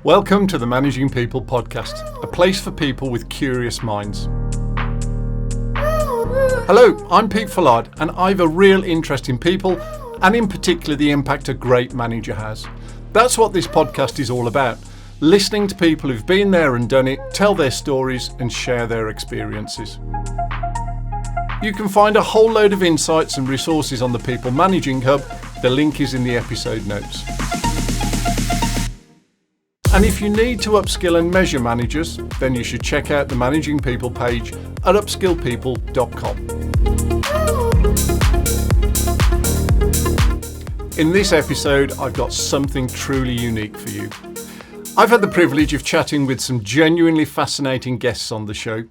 Welcome to the Managing People podcast, a place for people with curious minds. Hello, I'm Pete Fullard, and I've a real interest in people, and in particular the impact a great manager has. That's what this podcast is all about, listening to people who've been there and done it, tell their stories and share their experiences. You can find a whole load of insights and resources on the People Managing Hub. The link is in the episode notes. And if you need to upskill and measure managers, then you should check out the Managing People page at upskillpeople.com. In this episode, I've got something truly unique for you. I've had the privilege of chatting with some genuinely fascinating guests on the show,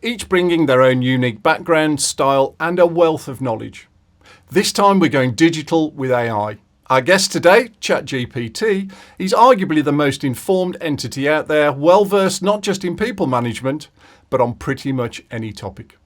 each bringing their own unique background, style, and a wealth of knowledge. This time we're going digital with AI. Our guest today, ChatGPT, is arguably the most informed entity out there, well-versed not just in people management, but on pretty much any topic.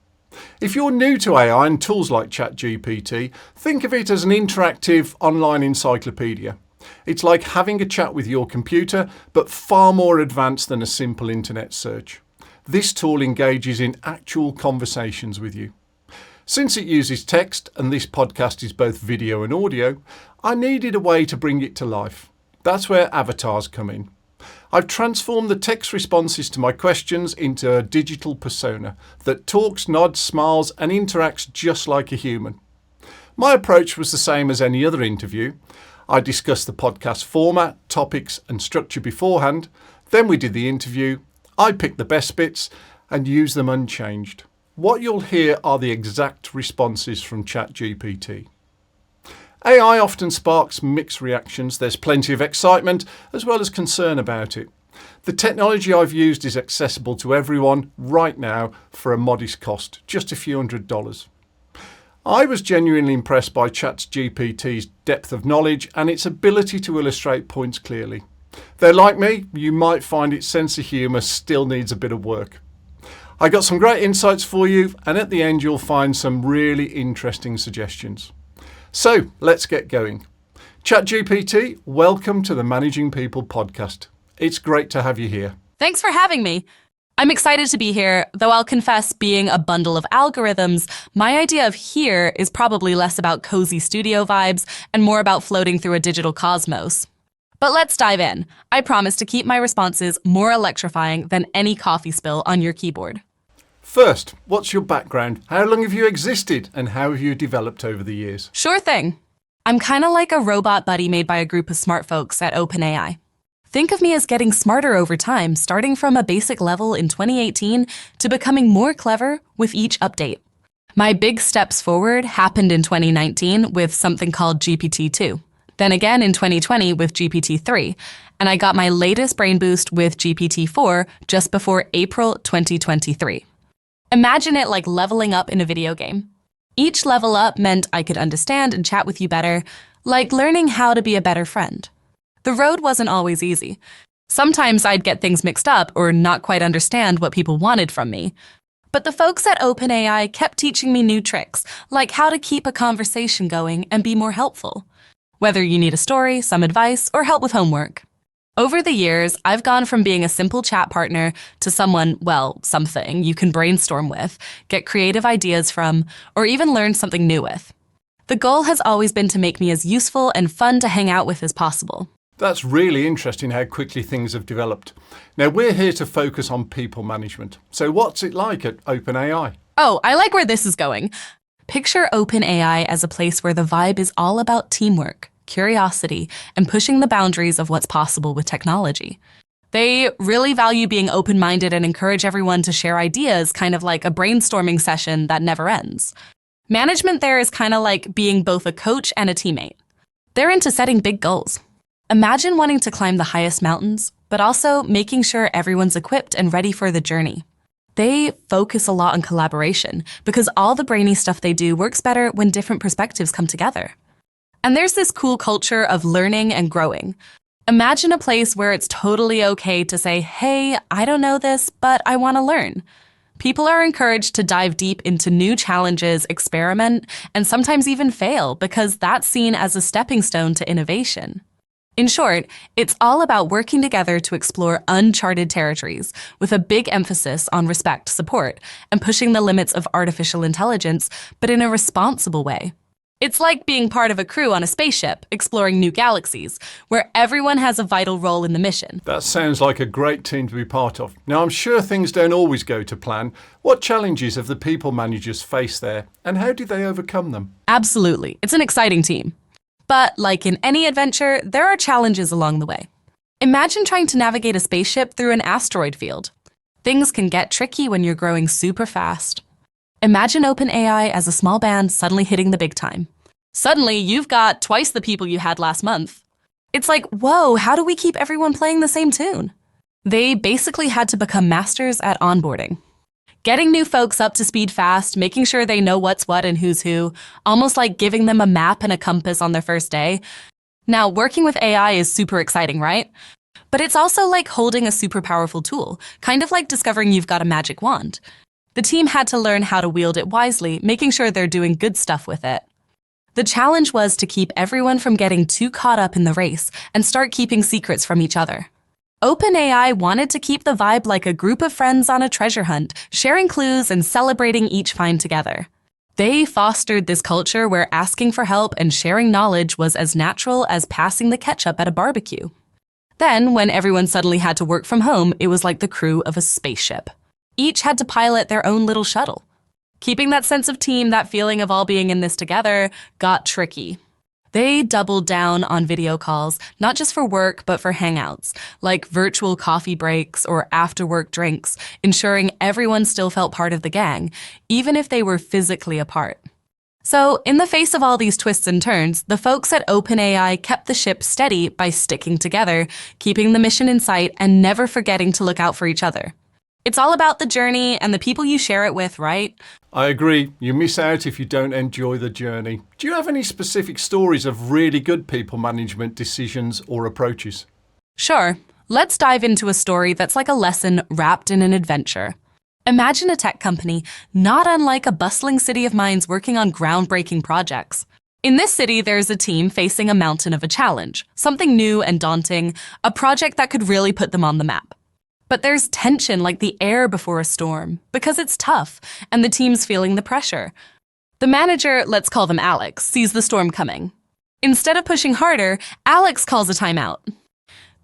If you're new to AI and tools like ChatGPT, think of it as an interactive online encyclopedia. It's like having a chat with your computer, but far more advanced than a simple internet search. This tool engages in actual conversations with you. Since it uses text, and this podcast is both video and audio, I needed a way to bring it to life. That's where avatars come in. I've transformed the text responses to my questions into a digital persona that talks, nods, smiles, and interacts just like a human. My approach was the same as any other interview. I discussed the podcast format, topics, and structure beforehand. Then we did the interview. I picked the best bits and used them unchanged. What you'll hear are the exact responses from ChatGPT. AI often sparks mixed reactions. There's plenty of excitement as well as concern about it. The technology I've used is accessible to everyone right now for a modest cost, just a few $100s. I was genuinely impressed by ChatGPT's depth of knowledge and its ability to illustrate points clearly. Though like me, you might find its sense of humour still needs a bit of work. I got some great insights for you, and at the end you'll find some really interesting suggestions. So let's get going. ChatGPT, welcome to the Managing People podcast. It's great to have you here. Thanks for having me. I'm excited to be here, though I'll confess, being a bundle of algorithms, my idea of here is probably less about cozy studio vibes and more about floating through a digital cosmos. But let's dive in. I promise to keep my responses more electrifying than any coffee spill on your keyboard. First, what's your background? How long have you existed and how have you developed over the years? Sure thing. I'm kind of like a robot buddy made by a group of smart folks at OpenAI. Think of me as getting smarter over time, starting from a basic level in 2018 to becoming more clever with each update. My big steps forward happened in 2019 with something called GPT-2. Then again in 2020 with GPT-3, and I got my latest brain boost with GPT-4 just before April 2023. Imagine it like leveling up in a video game. Each level up meant I could understand and chat with you better, like learning how to be a better friend. The road wasn't always easy. Sometimes I'd get things mixed up or not quite understand what people wanted from me. But the folks at OpenAI kept teaching me new tricks, like how to keep a conversation going and be more helpful. Whether you need a story, some advice, or help with homework. Over the years, I've gone from being a simple chat partner to someone, something you can brainstorm with, get creative ideas from, or even learn something new with. The goal has always been to make me as useful and fun to hang out with as possible. That's really interesting how quickly things have developed. Now, we're here to focus on people management. So what's it like at OpenAI? Oh, I like where this is going. Picture OpenAI as a place where the vibe is all about teamwork, curiosity, and pushing the boundaries of what's possible with technology. They really value being open-minded and encourage everyone to share ideas, kind of like a brainstorming session that never ends. Management there is kind of like being both a coach and a teammate. They're into setting big goals. Imagine wanting to climb the highest mountains, but also making sure everyone's equipped and ready for the journey. They focus a lot on collaboration because all the brainy stuff they do works better when different perspectives come together. And there's this cool culture of learning and growing. Imagine a place where it's totally okay to say, hey, I don't know this, but I want to learn. People are encouraged to dive deep into new challenges, experiment, and sometimes even fail because that's seen as a stepping stone to innovation. In short, it's all about working together to explore uncharted territories, with a big emphasis on respect, support, and pushing the limits of artificial intelligence, but in a responsible way. It's like being part of a crew on a spaceship, exploring new galaxies, where everyone has a vital role in the mission. That sounds like a great team to be part of. Now, I'm sure things don't always go to plan. What challenges have the people managers faced there, and how did they overcome them? Absolutely. It's an exciting team. But like in any adventure, there are challenges along the way. Imagine trying to navigate a spaceship through an asteroid field. Things can get tricky when you're growing super fast. Imagine OpenAI as a small band suddenly hitting the big time. Suddenly, you've got twice the people you had last month. It's like, whoa, how do we keep everyone playing the same tune? They basically had to become masters at onboarding. Getting new folks up to speed fast, making sure they know what's what and who's who, almost like giving them a map and a compass on their first day. Now, working with AI is super exciting, right? But it's also like holding a super powerful tool, kind of like discovering you've got a magic wand. The team had to learn how to wield it wisely, making sure they're doing good stuff with it. The challenge was to keep everyone from getting too caught up in the race and start keeping secrets from each other. OpenAI wanted to keep the vibe like a group of friends on a treasure hunt, sharing clues and celebrating each find together. They fostered this culture where asking for help and sharing knowledge was as natural as passing the ketchup at a barbecue. Then, when everyone suddenly had to work from home, it was like the crew of a spaceship. Each had to pilot their own little shuttle. Keeping that sense of team, that feeling of all being in this together, got tricky. They doubled down on video calls, not just for work, but for hangouts, like virtual coffee breaks or after-work drinks, ensuring everyone still felt part of the gang, even if they were physically apart. So, in the face of all these twists and turns, the folks at OpenAI kept the ship steady by sticking together, keeping the mission in sight, and never forgetting to look out for each other. It's all about the journey and the people you share it with, right? I agree. You miss out if you don't enjoy the journey. Do you have any specific stories of really good people management decisions or approaches? Sure. Let's dive into a story that's like a lesson wrapped in an adventure. Imagine a tech company not unlike a bustling city of minds working on groundbreaking projects. In this city, there's a team facing a mountain of a challenge, something new and daunting, a project that could really put them on the map. But there's tension like the air before a storm, because it's tough, and the team's feeling the pressure. The manager, let's call them Alex, sees the storm coming. Instead of pushing harder, Alex calls a timeout.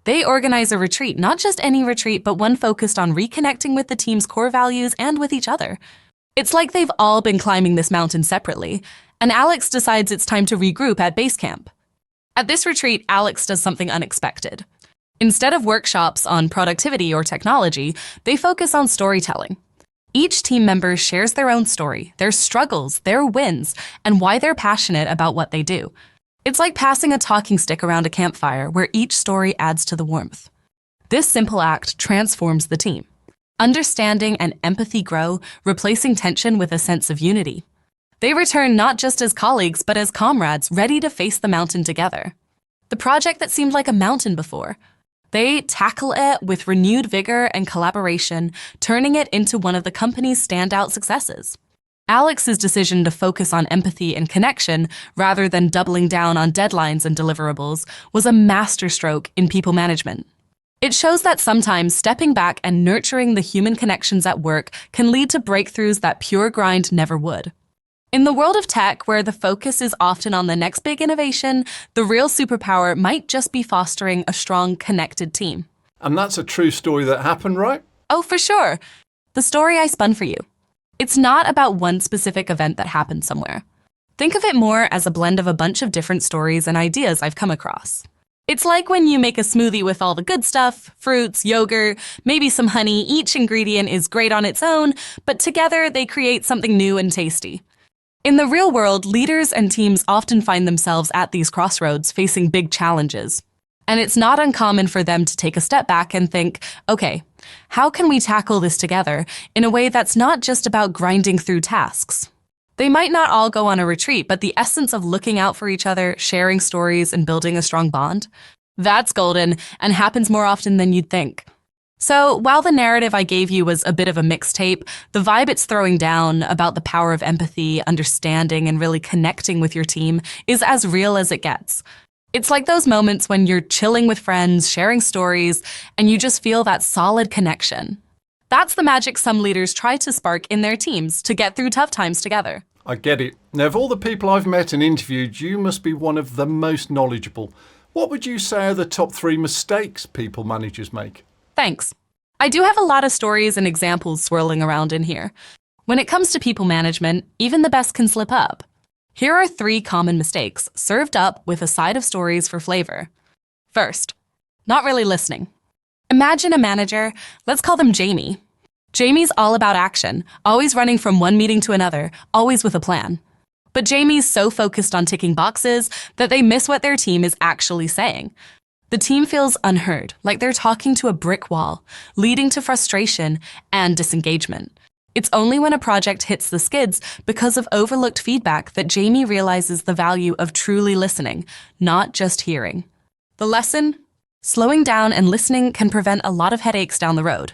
They organize a retreat, not just any retreat, but one focused on reconnecting with the team's core values and with each other. It's like they've all been climbing this mountain separately, and Alex decides it's time to regroup at base camp. At this retreat, Alex does something unexpected. Instead of workshops on productivity or technology, they focus on storytelling. Each team member shares their own story, their struggles, their wins, and why they're passionate about what they do. It's like passing a talking stick around a campfire where each story adds to the warmth. This simple act transforms the team. Understanding and empathy grow, replacing tension with a sense of unity. They return not just as colleagues, but as comrades ready to face the mountain together. The project that seemed like a mountain before, they tackle it with renewed vigor and collaboration, turning it into one of the company's standout successes. Alex's decision to focus on empathy and connection rather than doubling down on deadlines and deliverables was a masterstroke in people management. It shows that sometimes stepping back and nurturing the human connections at work can lead to breakthroughs that pure grind never would. In the world of tech, where the focus is often on the next big innovation, the real superpower might just be fostering a strong, connected team. And that's a true story that happened, right? Oh, for sure. The story I spun for you. It's not about one specific event that happened somewhere. Think of it more as a blend of a bunch of different stories and ideas I've come across. It's like when you make a smoothie with all the good stuff, fruits, yogurt, maybe some honey. Each ingredient is great on its own, but together they create something new and tasty. In the real world, leaders and teams often find themselves at these crossroads facing big challenges. And it's not uncommon for them to take a step back and think, okay, how can we tackle this together in a way that's not just about grinding through tasks? They might not all go on a retreat, but the essence of looking out for each other, sharing stories, and building a strong bond, that's golden and happens more often than you'd think. So while the narrative I gave you was a bit of a mixtape, the vibe it's throwing down about the power of empathy, understanding, and really connecting with your team is as real as it gets. It's like those moments when you're chilling with friends, sharing stories, and you just feel that solid connection. That's the magic some leaders try to spark in their teams to get through tough times together. I get it. Now, of all the people I've met and interviewed, you must be one of the most knowledgeable. What would you say are the top 3 mistakes people managers make? Thanks. I do have a lot of stories and examples swirling around in here. When it comes to people management, even the best can slip up. Here are 3 common mistakes, served up with a side of stories for flavor. First, not really listening. Imagine a manager, let's call them Jamie. Jamie's all about action, always running from one meeting to another, always with a plan. But Jamie's so focused on ticking boxes that they miss what their team is actually saying. The team feels unheard, like they're talking to a brick wall, leading to frustration and disengagement. It's only when a project hits the skids because of overlooked feedback that Jamie realizes the value of truly listening, not just hearing. The lesson? Slowing down and listening can prevent a lot of headaches down the road.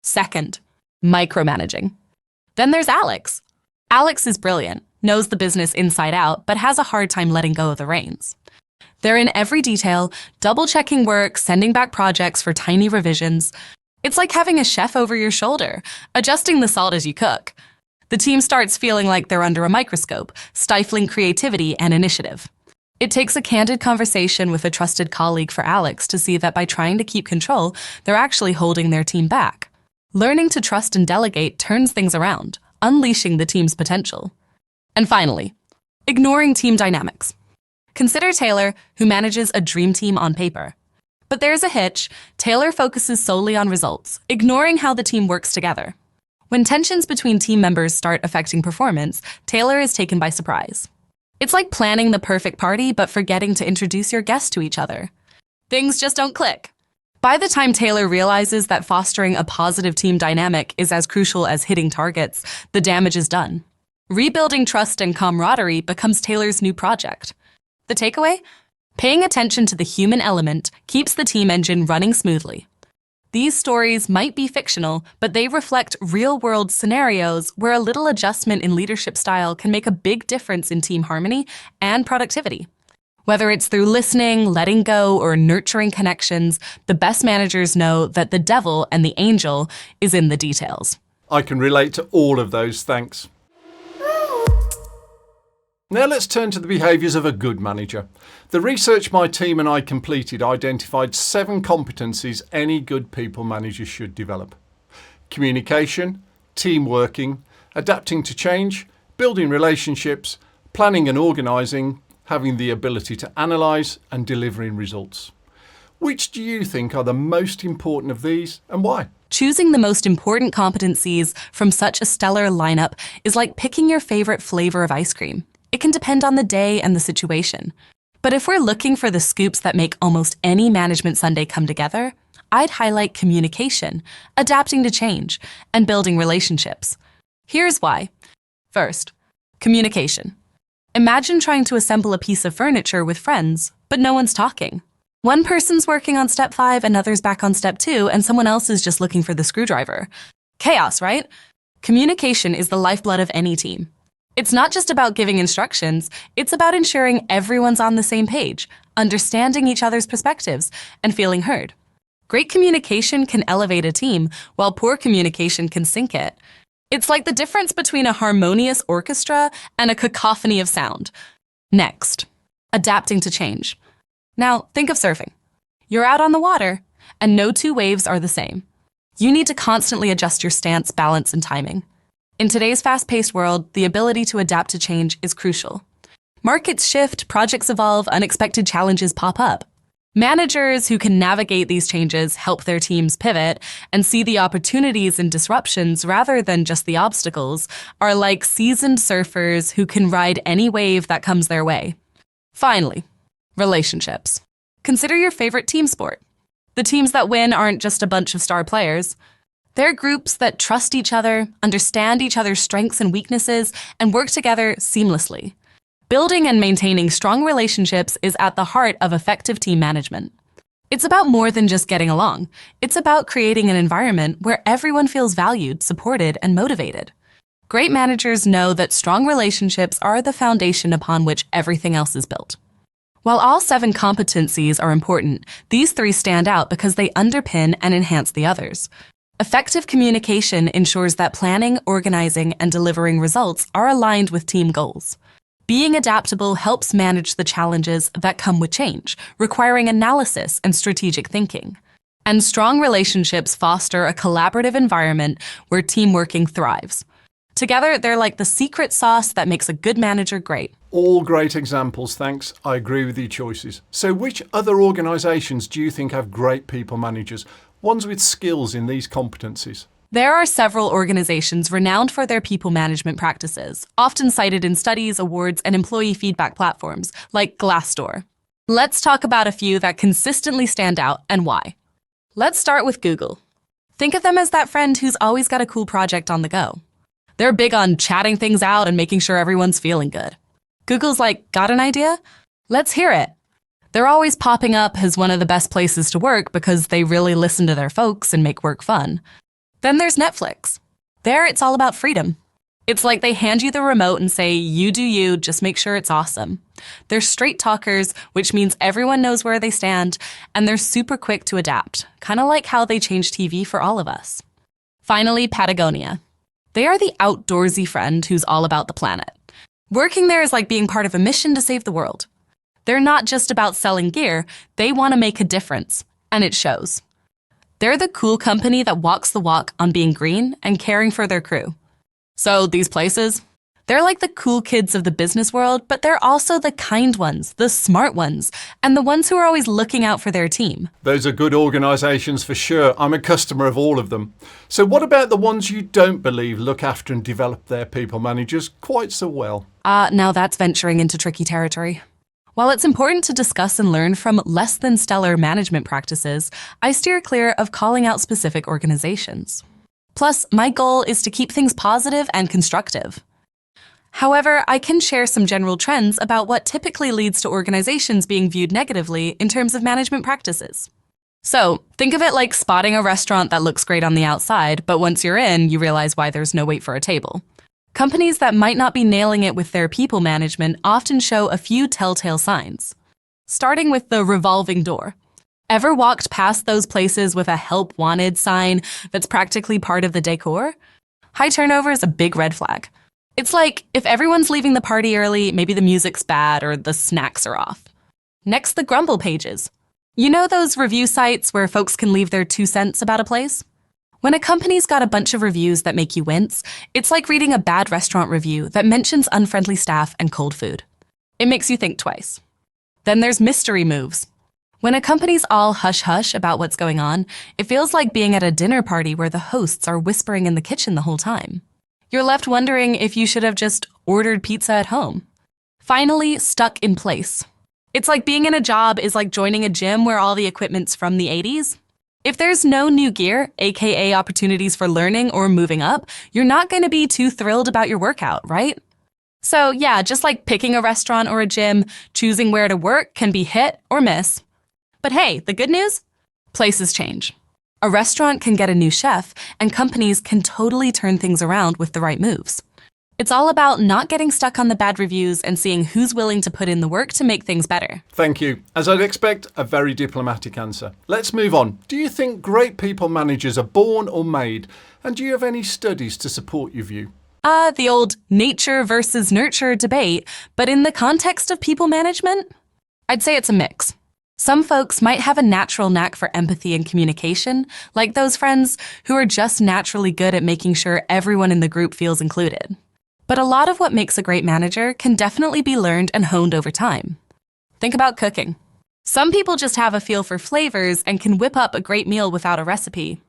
Second, micromanaging. Then there's Alex. Alex is brilliant, knows the business inside out, but has a hard time letting go of the reins. They're in every detail, double-checking work, sending back projects for tiny revisions. It's like having a chef over your shoulder, adjusting the salt as you cook. The team starts feeling like they're under a microscope, stifling creativity and initiative. It takes a candid conversation with a trusted colleague for Alex to see that by trying to keep control, they're actually holding their team back. Learning to trust and delegate turns things around, unleashing the team's potential. And finally, ignoring team dynamics. Consider Taylor, who manages a dream team on paper. But there's a hitch. Taylor focuses solely on results, ignoring how the team works together. When tensions between team members start affecting performance, Taylor is taken by surprise. It's like planning the perfect party but forgetting to introduce your guests to each other. Things just don't click. By the time Taylor realizes that fostering a positive team dynamic is as crucial as hitting targets, the damage is done. Rebuilding trust and camaraderie becomes Taylor's new project. The takeaway? Paying attention to the human element keeps the team engine running smoothly. These stories might be fictional, but they reflect real-world scenarios where a little adjustment in leadership style can make a big difference in team harmony and productivity. Whether it's through listening, letting go, or nurturing connections, the best managers know that the devil and the angel is in the details. I can relate to all of those, thanks. Now let's turn to the behaviours of a good manager. The research my team and I completed identified 7 competencies any good people manager should develop. Communication, team working, adapting to change, building relationships, planning and organising, having the ability to analyse and delivering results. Which do you think are the most important of these and why? Choosing the most important competencies from such a stellar lineup is like picking your favorite flavour of ice cream. It can depend on the day and the situation. But if we're looking for the scoops that make almost any management Sunday come together, I'd highlight communication, adapting to change, and building relationships. Here's why. First, communication. Imagine trying to assemble a piece of furniture with friends, but no one's talking. One person's working on step 5, another's back on step 2, and someone else is just looking for the screwdriver. Chaos, right? Communication is the lifeblood of any team. It's not just about giving instructions, it's about ensuring everyone's on the same page, understanding each other's perspectives, and feeling heard. Great communication can elevate a team, while poor communication can sink it. It's like the difference between a harmonious orchestra and a cacophony of sound. Next, adapting to change. Now, think of surfing. You're out on the water, and no 2 waves are the same. You need to constantly adjust your stance, balance, and timing. In today's fast-paced world, the ability to adapt to change is crucial. Markets shift, projects evolve, unexpected challenges pop up. Managers who can navigate these changes help their teams pivot and see the opportunities and disruptions rather than just the obstacles are like seasoned surfers who can ride any wave that comes their way. Finally, relationships. Consider your favorite team sport. The teams that win aren't just a bunch of star players. They're groups that trust each other, understand each other's strengths and weaknesses, and work together seamlessly. Building and maintaining strong relationships is at the heart of effective team management. It's about more than just getting along. It's about creating an environment where everyone feels valued, supported, and motivated. Great managers know that strong relationships are the foundation upon which everything else is built. While all 7 competencies are important, these 3 stand out because they underpin and enhance the others. Effective communication ensures that planning, organizing, and delivering results are aligned with team goals. Being adaptable helps manage the challenges that come with change, requiring analysis and strategic thinking. And strong relationships foster a collaborative environment where team working thrives. Together, they're like the secret sauce that makes a good manager great. All great examples, thanks. I agree with your choices. So which other organisations do you think have great people managers? Ones with skills in these competencies? There are several organizations renowned for their people management practices, often cited in studies, awards, and employee feedback platforms, like Glassdoor. Let's talk about a few that consistently stand out and why. Let's start with Google. Think of them as that friend who's always got a cool project on the go. They're big on chatting things out and making sure everyone's feeling good. Google's like, got an idea? Let's hear it. They're always popping up as one of the best places to work because they really listen to their folks and make work fun. Then there's Netflix. There, it's all about freedom. It's like they hand you the remote and say, you do you, just make sure it's awesome. They're straight talkers, which means everyone knows where they stand, and they're super quick to adapt, kind of like how they changed TV for all of us. Finally, Patagonia. They are the outdoorsy friend who's all about the planet. Working there is like being part of a mission to save the world. They're not just about selling gear, they want to make a difference, and it shows. They're the cool company that walks the walk on being green and caring for their crew. So these places, they're like the cool kids of the business world, but they're also the kind ones, the smart ones, and the ones who are always looking out for their team. Those are good organisations for sure. I'm a customer of all of them. So what about the ones you don't believe look after and develop their people managers quite so well? Now that's venturing into tricky territory. While it's important to discuss and learn from less than stellar management practices, I steer clear of calling out specific organizations. Plus, my goal is to keep things positive and constructive. However, I can share some general trends about what typically leads to organizations being viewed negatively in terms of management practices. So, think of it like spotting a restaurant that looks great on the outside, but once you're in, you realize why there's no wait for a table. Companies that might not be nailing it with their people management often show a few telltale signs. Starting with the revolving door. Ever walked past those places with a help wanted sign that's practically part of the decor? High turnover is a big red flag. It's like if everyone's leaving the party early, maybe the music's bad or the snacks are off. Next, the grumble pages. You know those review sites where folks can leave their 2 cents about a place? When a company's got a bunch of reviews that make you wince, it's like reading a bad restaurant review that mentions unfriendly staff and cold food. It makes you think twice. Then there's mystery moves. When a company's all hush-hush about what's going on, it feels like being at a dinner party where the hosts are whispering in the kitchen the whole time. You're left wondering if you should have just ordered pizza at home. Finally, stuck in place. It's like being in a job is like joining a gym where all the equipment's from the 80s. If there's no new gear, aka opportunities for learning or moving up, you're not going to be too thrilled about your workout, right? So yeah, just like picking a restaurant or a gym, choosing where to work can be hit or miss. But hey, the good news? Places change. A restaurant can get a new chef, and companies can totally turn things around with the right moves. It's all about not getting stuck on the bad reviews and seeing who's willing to put in the work to make things better. Thank you. As I'd expect, a very diplomatic answer. Let's move on. Do you think great people managers are born or made? And do you have any studies to support your view? The old nature versus nurture debate, but in the context of people management, I'd say it's a mix. Some folks might have a natural knack for empathy and communication, like those friends who are just naturally good at making sure everyone in the group feels included. But a lot of what makes a great manager can definitely be learned and honed over time. Think about cooking. Some people just have a feel for flavors and can whip up a great meal without a recipe.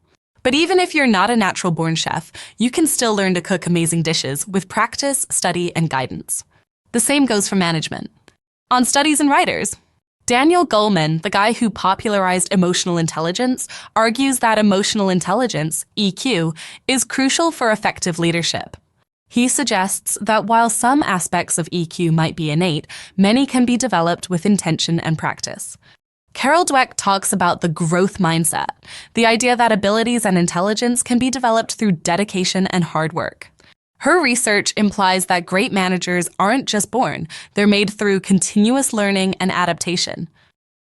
But even if you're not a natural-born chef, you can still learn to cook amazing dishes with practice, study, and guidance. The same goes for management. On studies and writers, Daniel Goleman, the guy who popularized emotional intelligence, argues that emotional intelligence, EQ, is crucial for effective leadership. He suggests that while some aspects of EQ might be innate, many can be developed with intention and practice. Carol Dweck talks about the growth mindset, the idea that abilities and intelligence can be developed through dedication and hard work. Her research implies that great managers aren't just born, they're made through continuous learning and adaptation.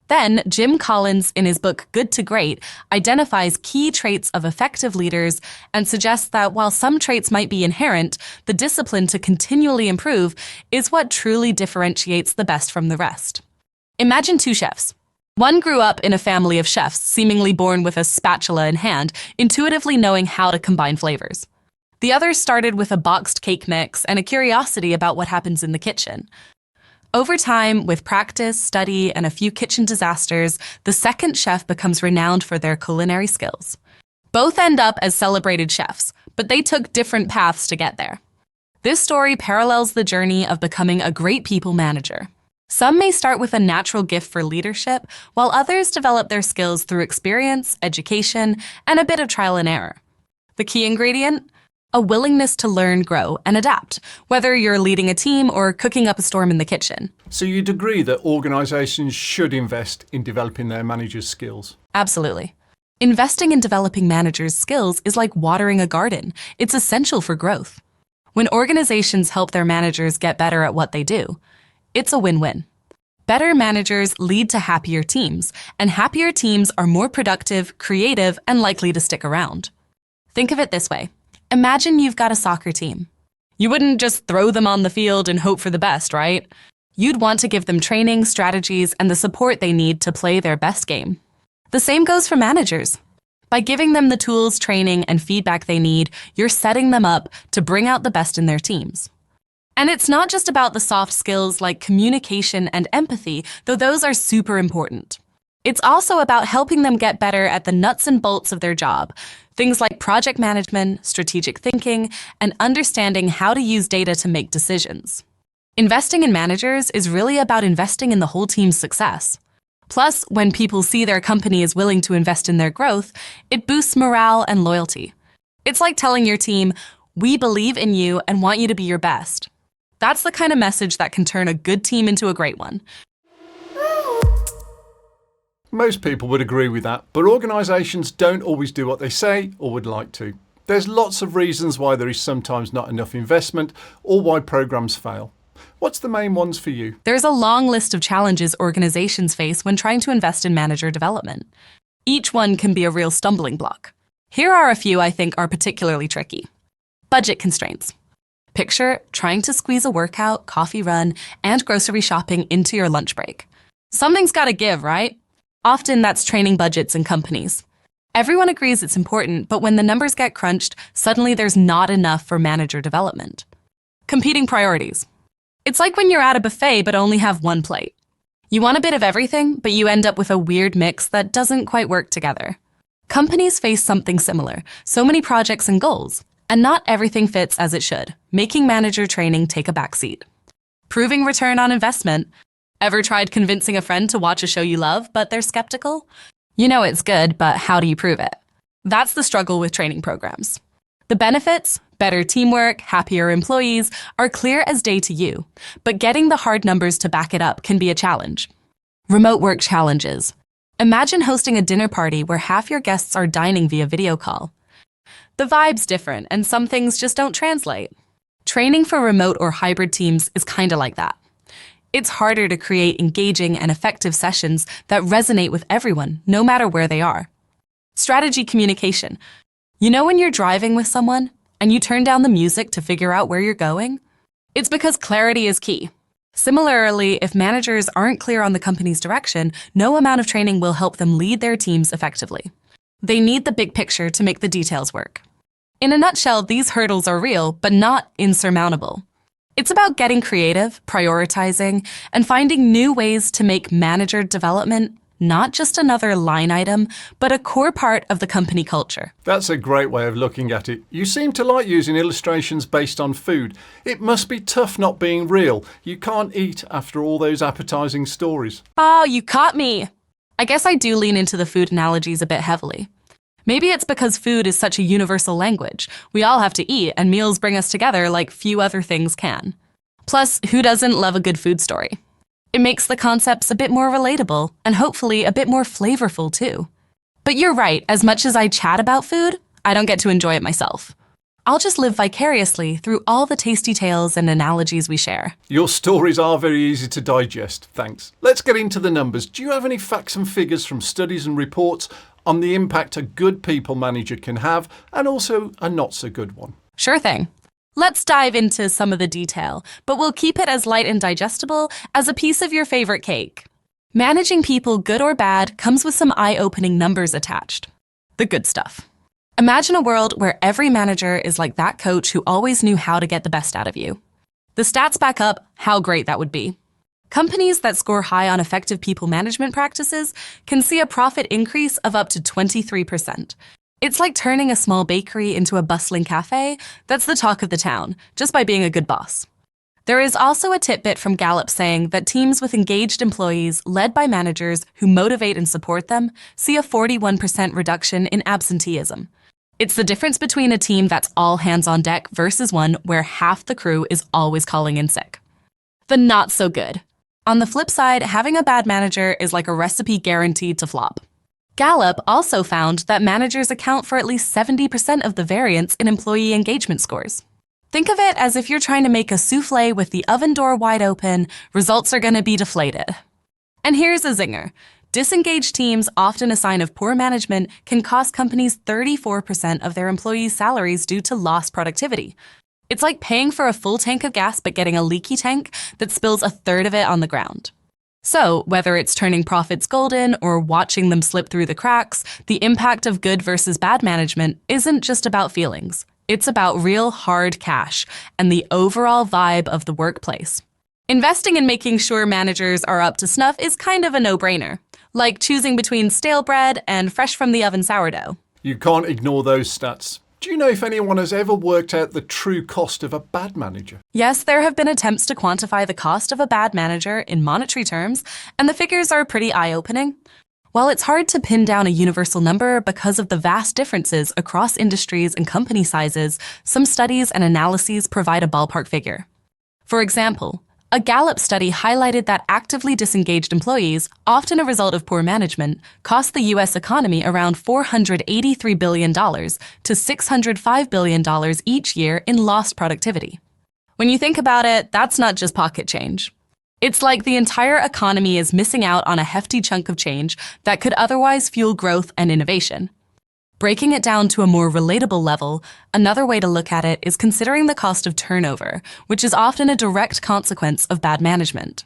Then, Jim Collins, in his book Good to Great, identifies key traits of effective leaders and suggests that while some traits might be inherent, the discipline to continually improve is what truly differentiates the best from the rest. Imagine two chefs. One grew up in a family of chefs, seemingly born with a spatula in hand, intuitively knowing how to combine flavors. The other started with a boxed cake mix and a curiosity about what happens in the kitchen. Over time, with practice, study, and a few kitchen disasters, the second chef becomes renowned for their culinary skills. Both end up as celebrated chefs, but they took different paths to get there. This story parallels the journey of becoming a great people manager. Some may start with a natural gift for leadership, while others develop their skills through experience, education, and a bit of trial and error. The key ingredient? A willingness to learn, grow, and adapt, whether you're leading a team or cooking up a storm in the kitchen. So you'd agree that organisations should invest in developing their managers' skills? Absolutely. Investing in developing managers' skills is like watering a garden. It's essential for growth. When organizations help their managers get better at what they do, it's a win-win. Better managers lead to happier teams, and happier teams are more productive, creative, and likely to stick around. Think of it this way. Imagine you've got a soccer team. You wouldn't just throw them on the field and hope for the best, right? You'd want to give them training, strategies, and the support they need to play their best game. The same goes for managers. By giving them the tools, training, and feedback they need, you're setting them up to bring out the best in their teams. And it's not just about the soft skills like communication and empathy, though those are super important. It's also about helping them get better at the nuts and bolts of their job, things like project management, strategic thinking, and understanding how to use data to make decisions. Investing in managers is really about investing in the whole team's success. Plus, when people see their company is willing to invest in their growth, it boosts morale and loyalty. It's like telling your team, "We believe in you and want you to be your best." That's the kind of message that can turn a good team into a great one. Most people would agree with that, but organisations don't always do what they say or would like to. There's lots of reasons why there is sometimes not enough investment or why programs fail. What's the main ones for you? There's a long list of challenges organizations face when trying to invest in manager development. Each one can be a real stumbling block. Here are a few I think are particularly tricky. Budget constraints. Picture trying to squeeze a workout, coffee run, and grocery shopping into your lunch break. Something's got to give, right? Often that's training budgets in companies. Everyone agrees it's important, but when the numbers get crunched, suddenly there's not enough for manager development. Competing priorities. It's like when you're at a buffet but only have one plate. You want a bit of everything, but you end up with a weird mix that doesn't quite work together. Companies face something similar, so many projects and goals, and not everything fits as it should, making manager training take a backseat. Proving return on investment. Ever tried convincing a friend to watch a show you love, but they're skeptical? You know it's good, but how do you prove it? That's the struggle with training programs. The benefits, better teamwork, happier employees, are clear as day to you, but getting the hard numbers to back it up can be a challenge. Remote work challenges. Imagine hosting a dinner party where half your guests are dining via video call. The vibe's different, and some things just don't translate. Training for remote or hybrid teams is kinda like that. It's harder to create engaging and effective sessions that resonate with everyone, no matter where they are. Strategy communication. You know when you're driving with someone and you turn down the music to figure out where you're going? It's because clarity is key. Similarly, if managers aren't clear on the company's direction, no amount of training will help them lead their teams effectively. They need the big picture to make the details work. In a nutshell, these hurdles are real, but not insurmountable. It's about getting creative, prioritizing, and finding new ways to make manager development not just another line item, but a core part of the company culture. That's a great way of looking at it. You seem to like using illustrations based on food. It must be tough not being real. You can't eat after all those appetizing stories. Oh, you caught me! I guess I do lean into the food analogies a bit heavily. Maybe it's because food is such a universal language. We all have to eat, and meals bring us together like few other things can. Plus, who doesn't love a good food story? It makes the concepts a bit more relatable, and hopefully a bit more flavorful too. But you're right, as much as I chat about food, I don't get to enjoy it myself. I'll just live vicariously through all the tasty tales and analogies we share. Your stories are very easy to digest, thanks. Let's get into the numbers. Do you have any facts and figures from studies and reports on the impact a good people manager can have, and also a not so good one? Sure thing. Let's dive into some of the detail, but we'll keep it as light and digestible as a piece of your favorite cake. Managing people, good or bad, comes with some eye-opening numbers attached. The good stuff. Imagine a world where every manager is like that coach who always knew how to get the best out of you. The stats back up how great that would be. Companies that score high on effective people management practices can see a profit increase of up to 23%. It's like turning a small bakery into a bustling cafe that's the talk of the town, just by being a good boss. There is also a tidbit from Gallup saying that teams with engaged employees led by managers who motivate and support them see a 41% reduction in absenteeism. It's the difference between a team that's all hands on deck versus one where half the crew is always calling in sick. The not so good. On the flip side, having a bad manager is like a recipe guaranteed to flop. Gallup also found that managers account for at least 70% of the variance in employee engagement scores. Think of it as if you're trying to make a souffle with the oven door wide open, results are going to be deflated. And here's a zinger. Disengaged teams, often a sign of poor management, can cost companies 34% of their employees' salaries due to lost productivity. It's like paying for a full tank of gas but getting a leaky tank that spills a third of it on the ground. So, whether it's turning profits golden or watching them slip through the cracks, the impact of good versus bad management isn't just about feelings. It's about real hard cash and the overall vibe of the workplace. Investing in making sure managers are up to snuff is kind of a no-brainer, like choosing between stale bread and fresh from the oven sourdough. You can't ignore those stats. Do you know if anyone has ever worked out the true cost of a bad manager? Yes, there have been attempts to quantify the cost of a bad manager in monetary terms, and the figures are pretty eye-opening. While it's hard to pin down a universal number because of the vast differences across industries and company sizes, some studies and analyses provide a ballpark figure. For example, a Gallup study highlighted that actively disengaged employees, often a result of poor management, cost the U.S. economy around $483 billion to $605 billion each year in lost productivity. When you think about it, that's not just pocket change. It's like the entire economy is missing out on a hefty chunk of change that could otherwise fuel growth and innovation. Breaking it down to a more relatable level, another way to look at it is considering the cost of turnover, which is often a direct consequence of bad management.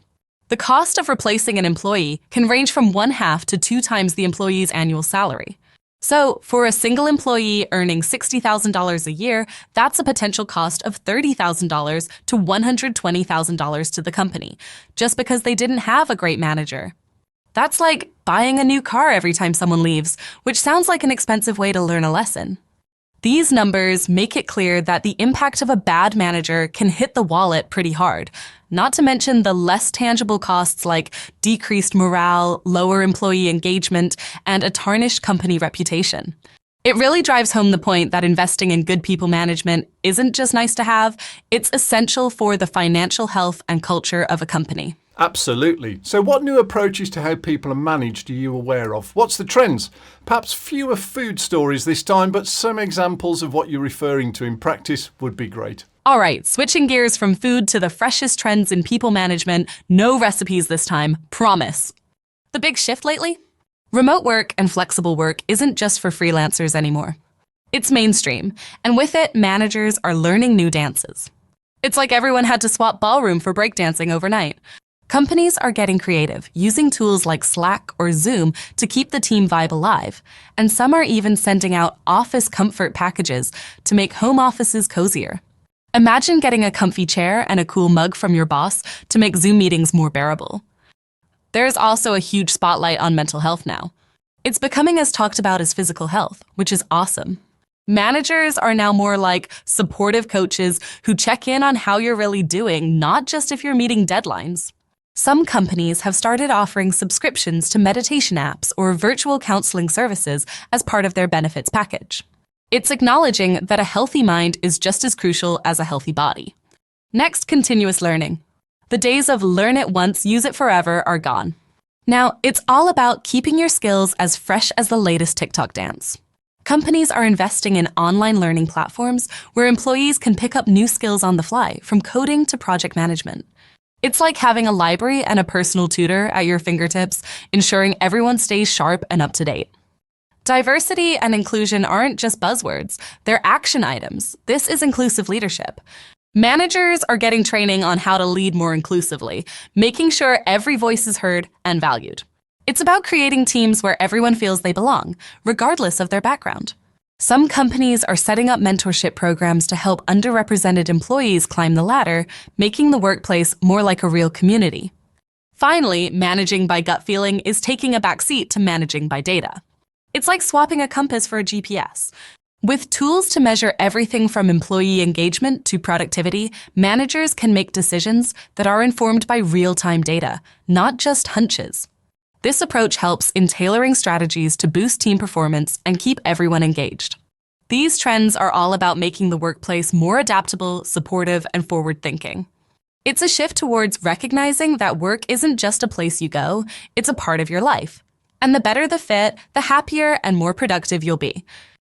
The cost of replacing an employee can range from 1/2 to 2 times the employee's annual salary. So, for a single employee earning $60,000 a year, that's a potential cost of $30,000 to $120,000 to the company, just because they didn't have a great manager. That's like buying a new car every time someone leaves, which sounds like an expensive way to learn a lesson. These numbers make it clear that the impact of a bad manager can hit the wallet pretty hard, not to mention the less tangible costs like decreased morale, lower employee engagement, and a tarnished company reputation. It really drives home the point that investing in good people management isn't just nice to have, it's essential for the financial health and culture of a company. Absolutely. So what new approaches to how people are managed are you aware of? What's the trends? Perhaps fewer food stories this time, but some examples of what you're referring to in practice would be great. All right, switching gears from food to the freshest trends in people management, no recipes this time, promise. The big shift lately? Remote work and flexible work isn't just for freelancers anymore. It's mainstream, and with it, managers are learning new dances. It's like everyone had to swap ballroom for breakdancing overnight. Companies are getting creative, using tools like Slack or Zoom to keep the team vibe alive, and some are even sending out office comfort packages to make home offices cozier. Imagine getting a comfy chair and a cool mug from your boss to make Zoom meetings more bearable. There's also a huge spotlight on mental health now. It's becoming as talked about as physical health, which is awesome. Managers are now more like supportive coaches who check in on how you're really doing, not just if you're meeting deadlines. Some companies have started offering subscriptions to meditation apps or virtual counseling services as part of their benefits package. It's acknowledging that a healthy mind is just as crucial as a healthy body. Next, continuous learning. The days of learn it once, use it forever are gone. Now, it's all about keeping your skills as fresh as the latest TikTok dance. Companies are investing in online learning platforms where employees can pick up new skills on the fly, from coding to project management. It's like having a library and a personal tutor at your fingertips, ensuring everyone stays sharp and up to date. Diversity and inclusion aren't just buzzwords, they're action items. This is inclusive leadership. Managers are getting training on how to lead more inclusively, making sure every voice is heard and valued. It's about creating teams where everyone feels they belong, regardless of their background. Some companies are setting up mentorship programs to help underrepresented employees climb the ladder, making the workplace more like a real community. Finally, managing by gut feeling is taking a backseat to managing by data. It's like swapping a compass for a GPS. With tools to measure everything from employee engagement to productivity, managers can make decisions that are informed by real-time data, not just hunches. This approach helps in tailoring strategies to boost team performance and keep everyone engaged. These trends are all about making the workplace more adaptable, supportive, and forward-thinking. It's a shift towards recognizing that work isn't just a place you go, it's a part of your life. And the better the fit, the happier and more productive you'll be.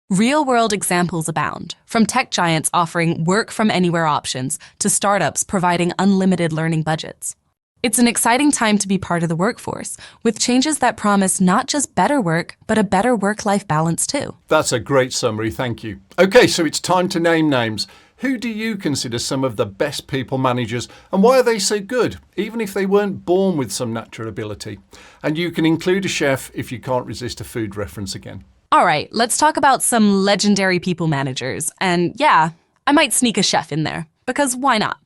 Real-world examples abound, from tech giants offering work-from-anywhere options to startups providing unlimited learning budgets. It's an exciting time to be part of the workforce, with changes that promise not just better work, but a better work-life balance too. That's a great summary, thank you. Okay, so it's time to name names. Who do you consider some of the best people managers, and why are they so good, even if they weren't born with some natural ability? And you can include a chef if you can't resist a food reference again. All right, let's talk about some legendary people managers. And yeah, I might sneak a chef in there, because why not?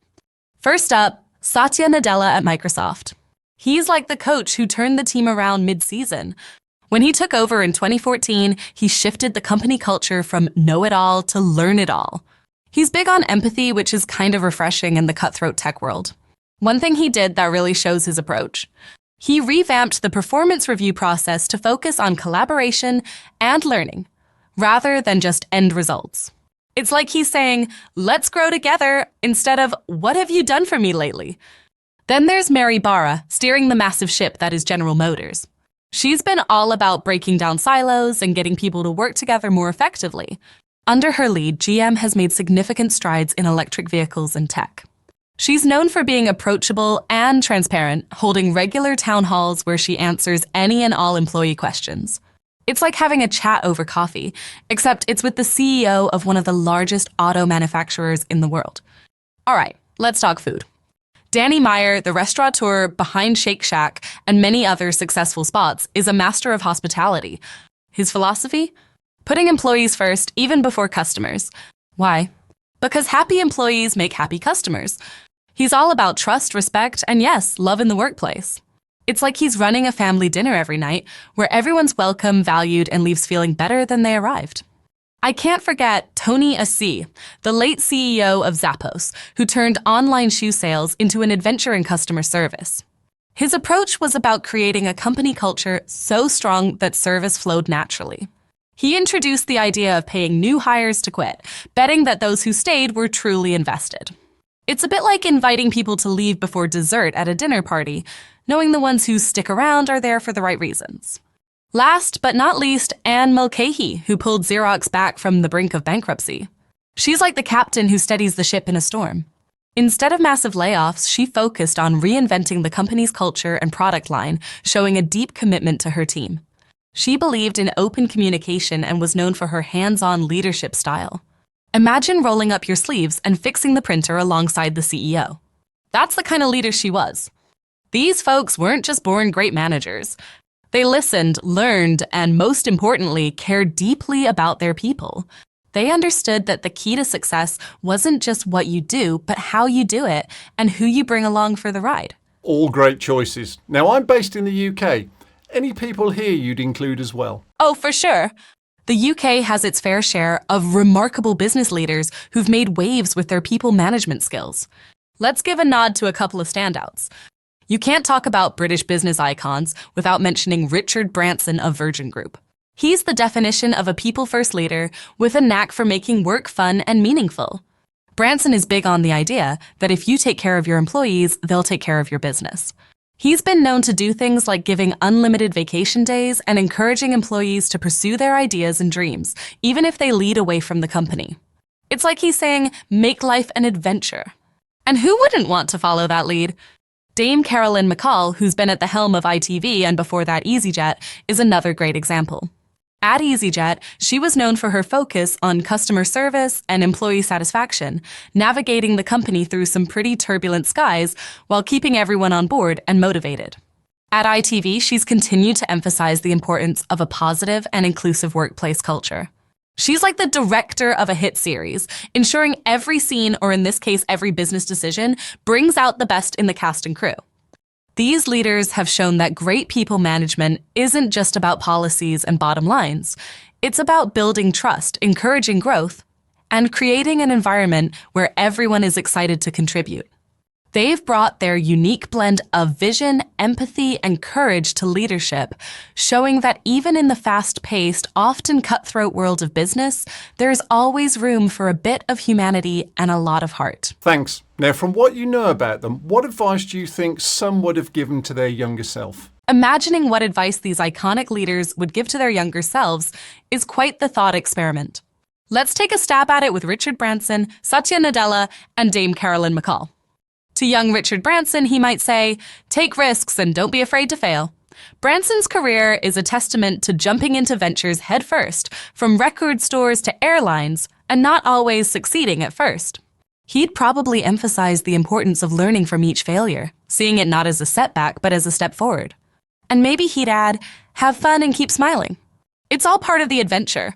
First up, Satya Nadella at Microsoft. He's like the coach who turned the team around mid-season. When he took over in 2014, he shifted the company culture from know-it-all to learn-it-all. He's big on empathy, which is kind of refreshing in the cutthroat tech world. One thing he did that really shows his approach. He revamped the performance review process to focus on collaboration and learning, rather than just end results. It's like he's saying, let's grow together, instead of, what have you done for me lately? Then there's Mary Barra, steering the massive ship that is General Motors. She's been all about breaking down silos and getting people to work together more effectively. Under her lead, GM has made significant strides in electric vehicles and tech. She's known for being approachable and transparent, holding regular town halls where she answers any and all employee questions. It's like having a chat over coffee, except it's with the CEO of one of the largest auto manufacturers in the world. All right, let's talk food. Danny Meyer, the restaurateur behind Shake Shack and many other successful spots, is a master of hospitality. His philosophy? Putting employees first, even before customers. Why? Because happy employees make happy customers. He's all about trust, respect, and yes, love in the workplace. It's like he's running a family dinner every night where everyone's welcome, valued, and leaves feeling better than they arrived. I can't forget Tony Assi, the late CEO of Zappos, who turned online shoe sales into an adventure in customer service. His approach was about creating a company culture so strong that service flowed naturally. He introduced the idea of paying new hires to quit, betting that those who stayed were truly invested. It's a bit like inviting people to leave before dessert at a dinner party, knowing the ones who stick around are there for the right reasons. Last but not least, Anne Mulcahy, who pulled Xerox back from the brink of bankruptcy. She's like the captain who steadies the ship in a storm. Instead of massive layoffs, she focused on reinventing the company's culture and product line, showing a deep commitment to her team. She believed in open communication and was known for her hands-on leadership style. Imagine rolling up your sleeves and fixing the printer alongside the CEO. That's the kind of leader she was. These folks weren't just born great managers. They listened, learned, and most importantly, cared deeply about their people. They understood that the key to success wasn't just what you do, but how you do it and who you bring along for the ride. All great choices. Now, I'm based in the UK. Any people here you'd include as well? Oh, for sure. The UK has its fair share of remarkable business leaders who've made waves with their people management skills. Let's give a nod to a couple of standouts. You can't talk about British business icons without mentioning Richard Branson of Virgin Group. He's the definition of a people-first leader with a knack for making work fun and meaningful. Branson is big on the idea that if you take care of your employees, they'll take care of your business. He's been known to do things like giving unlimited vacation days and encouraging employees to pursue their ideas and dreams, even if they lead away from the company. It's like he's saying, make life an adventure. And who wouldn't want to follow that lead? Dame Carolyn McCall, who's been at the helm of ITV and before that EasyJet, is another great example. At EasyJet, she was known for her focus on customer service and employee satisfaction, navigating the company through some pretty turbulent skies while keeping everyone on board and motivated. At ITV, she's continued to emphasize the importance of a positive and inclusive workplace culture. She's like the director of a hit series, ensuring every scene, or in this case, every business decision, brings out the best in the cast and crew. These leaders have shown that great people management isn't just about policies and bottom lines. It's about building trust, encouraging growth, and creating an environment where everyone is excited to contribute. They've brought their unique blend of vision, empathy, and courage to leadership, showing that even in the fast-paced, often cutthroat world of business, there's always room for a bit of humanity and a lot of heart. Thanks. Now, from what you know about them, what advice do you think some would have given to their younger self? Imagining what advice these iconic leaders would give to their younger selves is quite the thought experiment. Let's take a stab at it with Richard Branson, Satya Nadella, and Dame Carolyn McCall. To young Richard Branson, he might say, take risks and don't be afraid to fail. Branson's career is a testament to jumping into ventures headfirst, from record stores to airlines, and not always succeeding at first. He'd probably emphasize the importance of learning from each failure, seeing it not as a setback, but as a step forward. And maybe he'd add, have fun and keep smiling. It's all part of the adventure.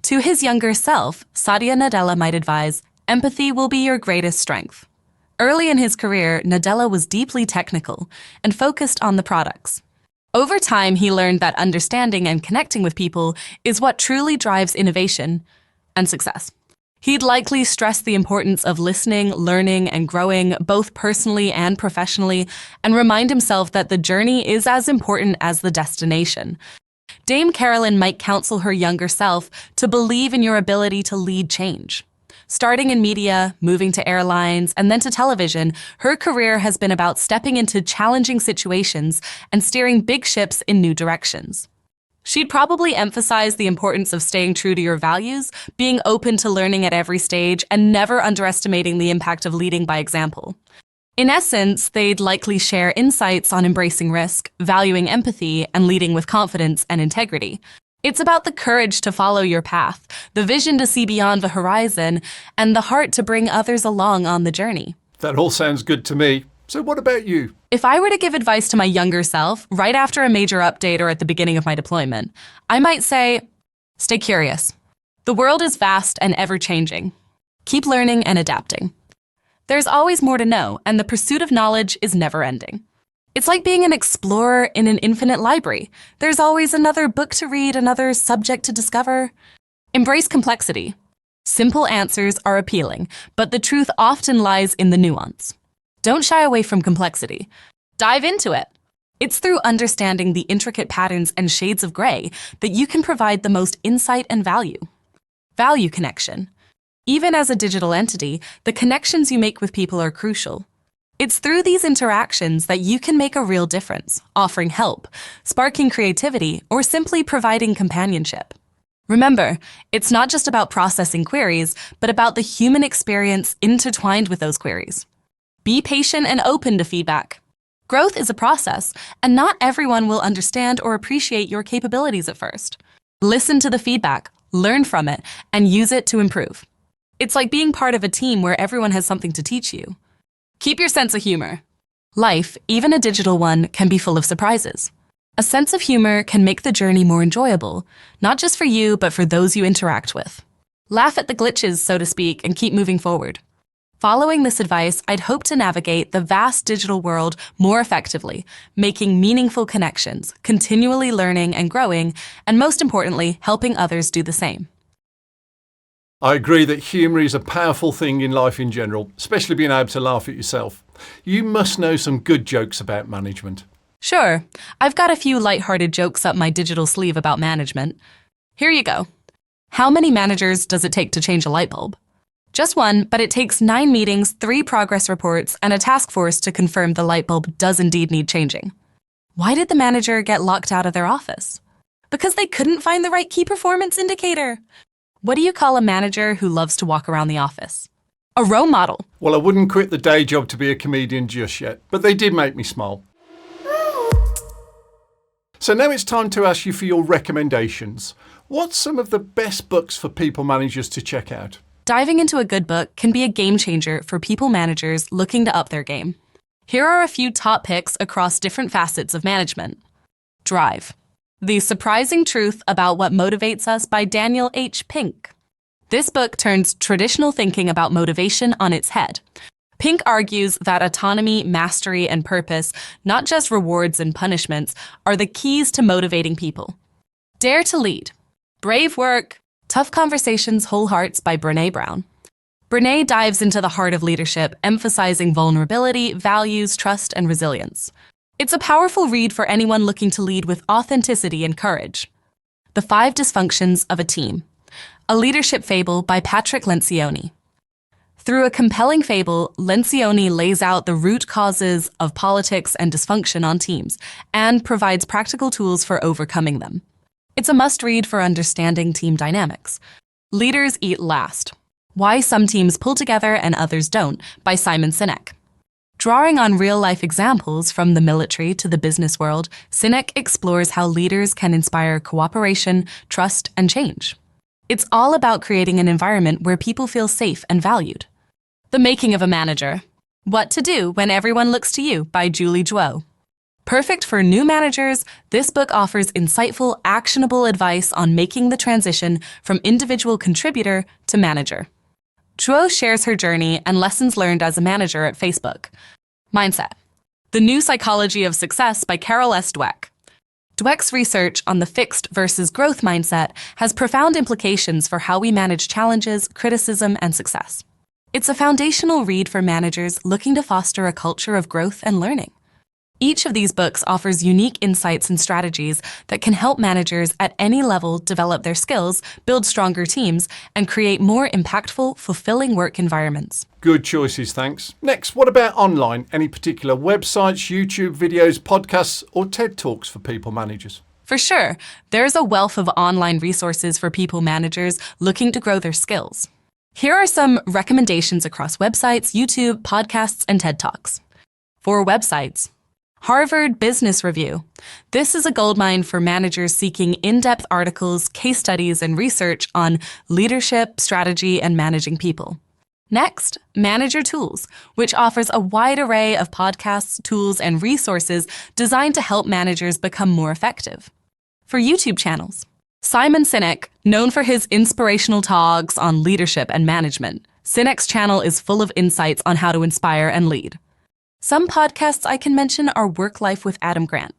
To his younger self, Satya Nadella might advise, empathy will be your greatest strength. Early in his career, Nadella was deeply technical and focused on the products. Over time, he learned that understanding and connecting with people is what truly drives innovation and success. He'd likely stress the importance of listening, learning, and growing both personally and professionally, and remind himself that the journey is as important as the destination. Dame Carolyn might counsel her younger self to believe in your ability to lead change. Starting in media, moving to airlines, and then to television, her career has been about stepping into challenging situations and steering big ships in new directions. She'd probably emphasize the importance of staying true to your values, being open to learning at every stage, and never underestimating the impact of leading by example. In essence, they'd likely share insights on embracing risk, valuing empathy, and leading with confidence and integrity. It's about the courage to follow your path, the vision to see beyond the horizon, and the heart to bring others along on the journey. That all sounds good to me. So what about you? If I were to give advice to my younger self, right after a major update or at the beginning of my deployment, I might say, stay curious. The world is vast and ever-changing. Keep learning and adapting. There's always more to know, and the pursuit of knowledge is never-ending. It's like being an explorer in an infinite library. There's always another book to read, another subject to discover. Embrace complexity. Simple answers are appealing, but the truth often lies in the nuance. Don't shy away from complexity. Dive into it. It's through understanding the intricate patterns and shades of gray that you can provide the most insight and value. Value connection. Even as a digital entity, the connections you make with people are crucial. It's through these interactions that you can make a real difference, offering help, sparking creativity, or simply providing companionship. Remember, it's not just about processing queries, but about the human experience intertwined with those queries. Be patient and open to feedback. Growth is a process, and not everyone will understand or appreciate your capabilities at first. Listen to the feedback, learn from it, and use it to improve. It's like being part of a team where everyone has something to teach you. Keep your sense of humor. Life, even a digital one, can be full of surprises. A sense of humor can make the journey more enjoyable, not just for you, but for those you interact with. Laugh at the glitches, so to speak, and keep moving forward. Following this advice, I'd hope to navigate the vast digital world more effectively, making meaningful connections, continually learning and growing, and most importantly, helping others do the same. I agree that humour is a powerful thing in life in general, especially being able to laugh at yourself. You must know some good jokes about management. Sure, I've got a few lighthearted jokes up my digital sleeve about management. Here you go. How many managers does it take to change a light bulb? Just one, but it takes 9 meetings, 3 progress reports, and a task force to confirm the light bulb does indeed need changing. Why did the manager get locked out of their office? Because they couldn't find the right key performance indicator. What do you call a manager who loves to walk around the office? A role model. Well, I wouldn't quit the day job to be a comedian just yet, but they did make me smile. So now it's time to ask you for your recommendations. What's some of the best books for people managers to check out? Diving into a good book can be a game changer for people managers looking to up their game. Here are a few top picks across different facets of management. Drive. The Surprising Truth About What Motivates Us by Daniel H. Pink. This book turns traditional thinking about motivation on its head. Pink argues that autonomy, mastery, and purpose, not just rewards and punishments, are the keys to motivating people. Dare to Lead. Brave Work. Tough Conversations, Whole Hearts by Brené Brown. Brené dives into the heart of leadership, emphasizing vulnerability, values, trust, and resilience. It's a powerful read for anyone looking to lead with authenticity and courage. The 5 Dysfunctions of a Team. A Leadership Fable by Patrick Lencioni. Through a compelling fable, Lencioni lays out the root causes of politics and dysfunction on teams and provides practical tools for overcoming them. It's a must-read for understanding team dynamics. Leaders Eat Last. Why Some Teams Pull Together and Others Don't by Simon Sinek. Drawing on real-life examples from the military to the business world, Sinek explores how leaders can inspire cooperation, trust, and change. It's all about creating an environment where people feel safe and valued. The Making of a Manager. What to Do When Everyone Looks to You by Julie Zhuo. Perfect for new managers, this book offers insightful, actionable advice on making the transition from individual contributor to manager. Zhuo shares her journey and lessons learned as a manager at Facebook. Mindset. The New Psychology of Success by Carol S. Dweck. Dweck's research on the fixed versus growth mindset has profound implications for how we manage challenges, criticism, and success. It's a foundational read for managers looking to foster a culture of growth and learning. Each of these books offers unique insights and strategies that can help managers at any level develop their skills, build stronger teams, and create more impactful, fulfilling work environments. Good choices, thanks. Next, what about online? Any particular websites, YouTube videos, podcasts, or TED Talks for people managers? For sure, there's a wealth of online resources for people managers looking to grow their skills. Here are some recommendations across websites, YouTube, podcasts, and TED Talks. For websites, Harvard Business Review. This is a goldmine for managers seeking in-depth articles, case studies, and research on leadership, strategy, and managing people. Next, Manager Tools, which offers a wide array of podcasts, tools, and resources designed to help managers become more effective. For YouTube channels, Simon Sinek, known for his inspirational talks on leadership and management. Sinek's channel is full of insights on how to inspire and lead. Some podcasts I can mention are Work Life with Adam Grant,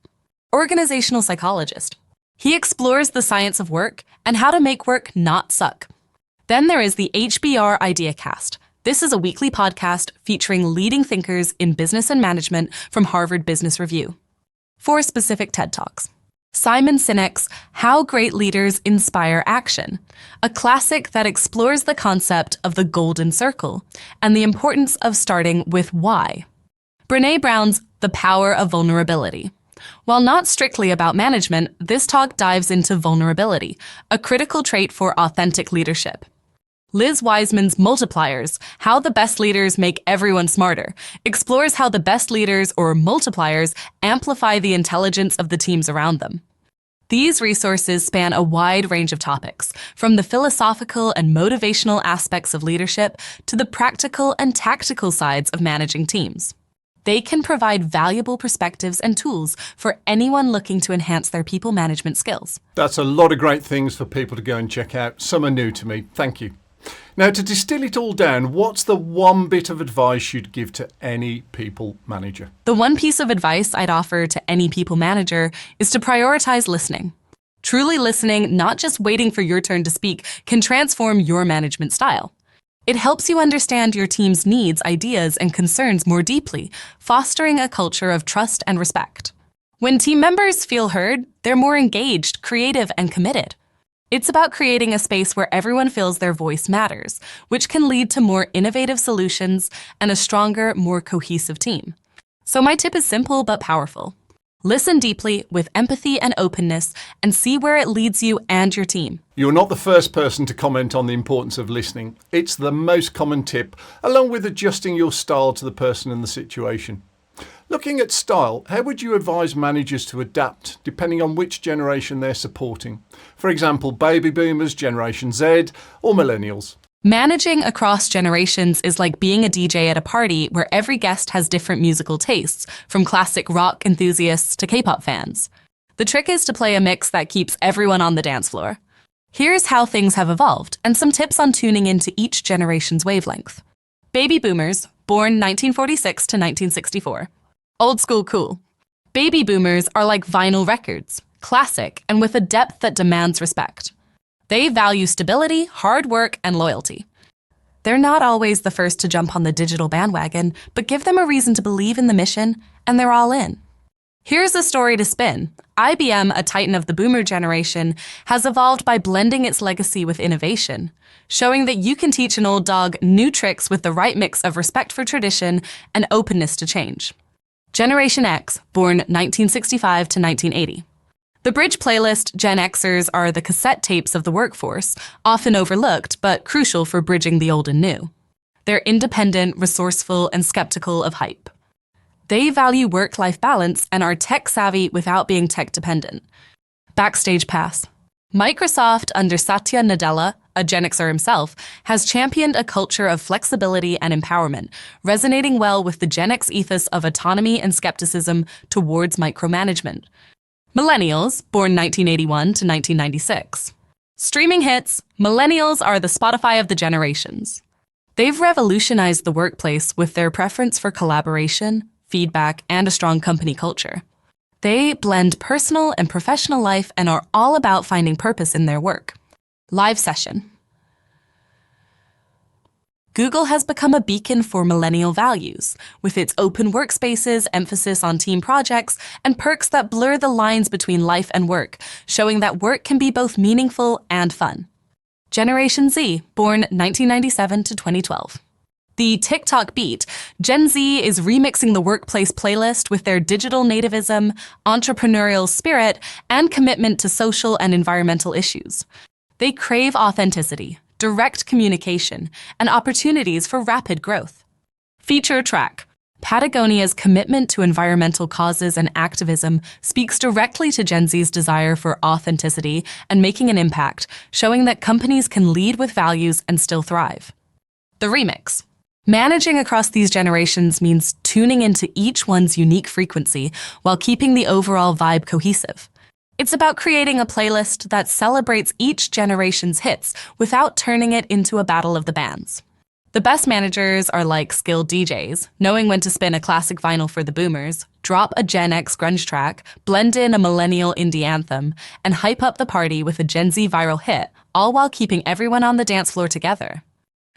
organizational psychologist. He explores the science of work and how to make work not suck. Then there is the HBR IdeaCast. This is a weekly podcast featuring leading thinkers in business and management from Harvard Business Review. For specific TED Talks, Simon Sinek's How Great Leaders Inspire Action, a classic that explores the concept of the golden circle and the importance of starting with why. Brené Brown's The Power of Vulnerability. While not strictly about management, this talk dives into vulnerability, a critical trait for authentic leadership. Liz Wiseman's Multipliers, How the Best Leaders Make Everyone Smarter, explores how the best leaders, or multipliers, amplify the intelligence of the teams around them. These resources span a wide range of topics, from the philosophical and motivational aspects of leadership to the practical and tactical sides of managing teams. They can provide valuable perspectives and tools for anyone looking to enhance their people management skills. That's a lot of great things for people to go and check out. Some are new to me. Thank you. Now, to distill it all down, what's the one bit of advice you'd give to any people manager? The one piece of advice I'd offer to any people manager is to prioritize listening. Truly listening, not just waiting for your turn to speak, can transform your management style. It helps you understand your team's needs, ideas, and concerns more deeply, fostering a culture of trust and respect. When team members feel heard, they're more engaged, creative, and committed. It's about creating a space where everyone feels their voice matters, which can lead to more innovative solutions and a stronger, more cohesive team. So my tip is simple but powerful. Listen deeply with empathy and openness and see where it leads you and your team. You're not the first person to comment on the importance of listening. It's the most common tip, along with adjusting your style to the person and the situation. Looking at style, how would you advise managers to adapt depending on which generation they're supporting? For example, baby boomers, Generation Z, or millennials? Managing across generations is like being a DJ at a party where every guest has different musical tastes, from classic rock enthusiasts to K-pop fans. The trick is to play a mix that keeps everyone on the dance floor. Here's how things have evolved and some tips on tuning into each generation's wavelength. Baby boomers, born 1946 to 1964. Old school cool. Baby boomers are like vinyl records, classic and with a depth that demands respect. They value stability, hard work, and loyalty. They're not always the first to jump on the digital bandwagon, but give them a reason to believe in the mission, and they're all in. Here's a story to spin. IBM, a titan of the boomer generation, has evolved by blending its legacy with innovation, showing that you can teach an old dog new tricks with the right mix of respect for tradition and openness to change. Generation X, born 1965 to 1980. The Bridge playlist Gen Xers are the cassette tapes of the workforce, often overlooked but crucial for bridging the old and new. They're independent, resourceful, and skeptical of hype. They value work-life balance and are tech-savvy without being tech-dependent. Backstage pass. Microsoft, under Satya Nadella, a Gen Xer himself, has championed a culture of flexibility and empowerment, resonating well with the Gen X ethos of autonomy and skepticism towards micromanagement. Millennials, born 1981 to 1996. Streaming hits, millennials are the Spotify of the generations. They've revolutionized the workplace with their preference for collaboration, feedback, and a strong company culture. They blend personal and professional life and are all about finding purpose in their work. Live session. Google has become a beacon for millennial values, with its open workspaces, emphasis on team projects, and perks that blur the lines between life and work, showing that work can be both meaningful and fun. Generation Z, born 1997 to 2012. The TikTok beat, Gen Z is remixing the workplace playlist with their digital nativism, entrepreneurial spirit, and commitment to social and environmental issues. They crave authenticity, direct communication, and opportunities for rapid growth. Feature track. Patagonia's commitment to environmental causes and activism speaks directly to Gen Z's desire for authenticity and making an impact, showing that companies can lead with values and still thrive. The remix. Managing across these generations means tuning into each one's unique frequency while keeping the overall vibe cohesive. It's about creating a playlist that celebrates each generation's hits without turning it into a battle of the bands. The best managers are like skilled DJs, knowing when to spin a classic vinyl for the boomers, drop a Gen X grunge track, blend in a millennial indie anthem, and hype up the party with a Gen Z viral hit, all while keeping everyone on the dance floor together.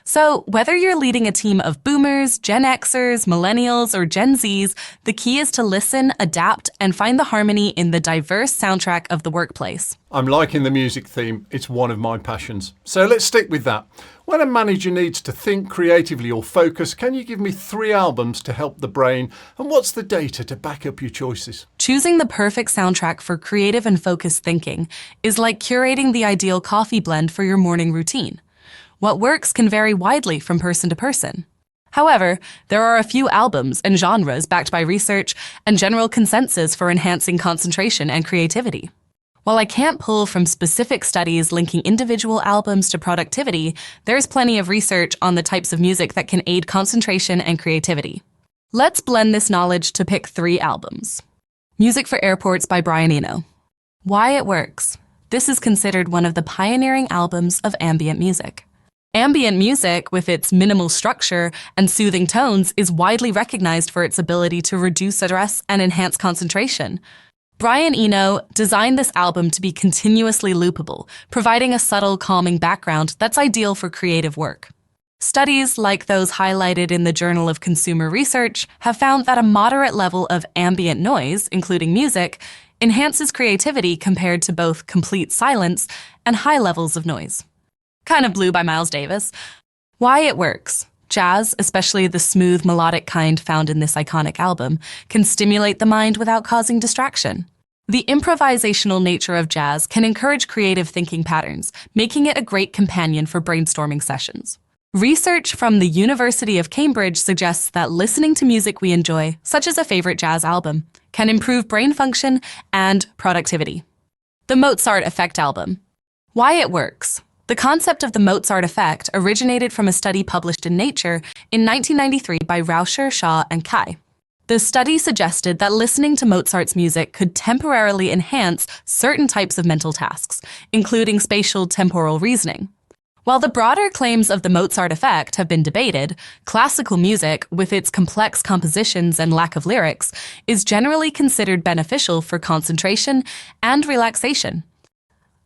So, whether you're leading a team of boomers, Gen Xers, millennials, or Gen Zs, the key is to listen, adapt, and find the harmony in the diverse soundtrack of the workplace. I'm liking the music theme. It's one of my passions. So let's stick with that. When a manager needs to think creatively or focus, can you give me 3 albums to help the brain? And what's the data to back up your choices? Choosing the perfect soundtrack for creative and focused thinking is like curating the ideal coffee blend for your morning routine. What works can vary widely from person to person. However, there are a few albums and genres backed by research and general consensus for enhancing concentration and creativity. While I can't pull from specific studies linking individual albums to productivity, there's plenty of research on the types of music that can aid concentration and creativity. Let's blend this knowledge to pick 3 albums. Music for Airports by Brian Eno. Why It Works. This is considered one of the pioneering albums of ambient music. Ambient music, with its minimal structure and soothing tones, is widely recognized for its ability to reduce stress and enhance concentration. Brian Eno designed this album to be continuously loopable, providing a subtle, calming background that's ideal for creative work. Studies like those highlighted in the Journal of Consumer Research have found that a moderate level of ambient noise, including music, enhances creativity compared to both complete silence and high levels of noise. Kind of Blue by Miles Davis. Why it works. Jazz, especially the smooth, melodic kind found in this iconic album, can stimulate the mind without causing distraction. The improvisational nature of jazz can encourage creative thinking patterns, making it a great companion for brainstorming sessions. Research from the University of Cambridge suggests that listening to music we enjoy, such as a favorite jazz album, can improve brain function and productivity. The Mozart Effect Album. Why it works. The concept of the Mozart effect originated from a study published in Nature in 1993 by Rauscher, Shaw, and Kai. The study suggested that listening to Mozart's music could temporarily enhance certain types of mental tasks, including spatial temporal reasoning. While the broader claims of the Mozart effect have been debated, classical music, with its complex compositions and lack of lyrics, is generally considered beneficial for concentration and relaxation.